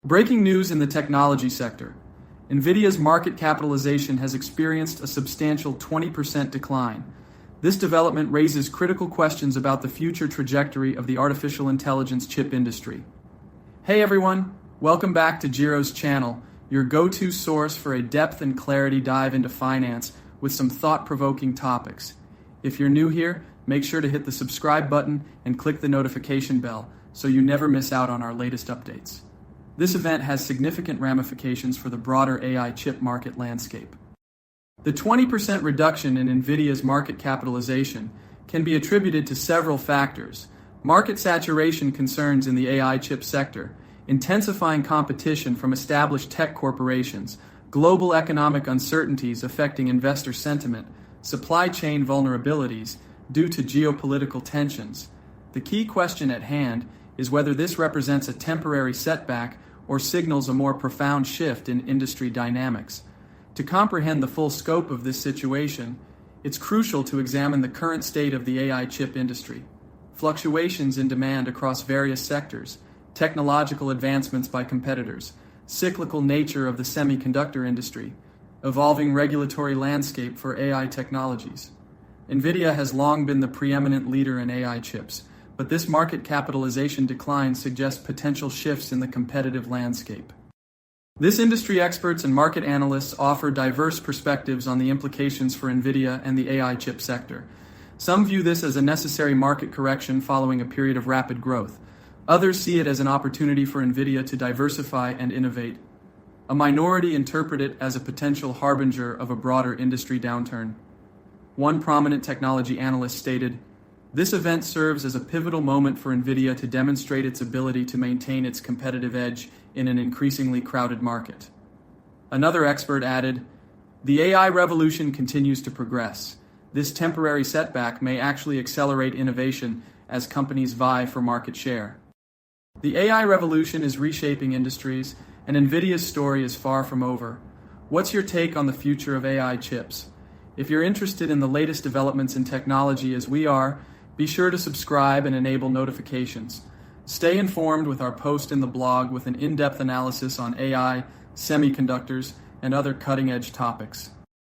Breaking news in the technology sector. NVIDIA's market capitalization has experienced a substantial 20% decline. This development raises critical questions about the future trajectory of the artificial intelligence chip industry. Hey everyone, welcome back to Jiro's channel, your go-to source for a depth and clarity dive into finance with some thought-provoking topics. If you're new here, make sure to hit the subscribe button and click the notification bell so you never miss out on our latest updates. This event has significant ramifications for the broader AI chip market landscape. The 20% reduction in NVIDIA's market capitalization can be attributed to several factors. Market saturation concerns in the AI chip sector, intensifying competition from established tech corporations, global economic uncertainties affecting investor sentiment, supply chain vulnerabilities due to geopolitical tensions. The key question at hand is whether this represents a temporary setback or signals a more profound shift in industry dynamics. To comprehend the full scope of this situation, it's crucial to examine the current state of the AI chip industry. Fluctuations in demand across various sectors, technological advancements by competitors, cyclical nature of the semiconductor industry, evolving regulatory landscape for AI technologies. NVIDIA has long been the preeminent leader in AI chips, but this market capitalization decline suggests potential shifts in the competitive landscape. This industry experts and market analysts offer diverse perspectives on the implications for NVIDIA and the AI chip sector. Some view this as a necessary market correction following a period of rapid growth. Others see it as an opportunity for NVIDIA to diversify and innovate. A minority interpret it as a potential harbinger of a broader industry downturn. One prominent technology analyst stated, "This event serves as a pivotal moment for NVIDIA to demonstrate its ability to maintain its competitive edge in an increasingly crowded market." Another expert added, "The AI revolution continues to progress. This temporary setback may actually accelerate innovation as companies vie for market share." The AI revolution is reshaping industries, and NVIDIA's story is far from over. What's your take on the future of AI chips? If you're interested in the latest developments in technology as we are, be sure to subscribe and enable notifications. Stay informed with our post in the blog with an in-depth analysis on AI, semiconductors, and other cutting-edge topics.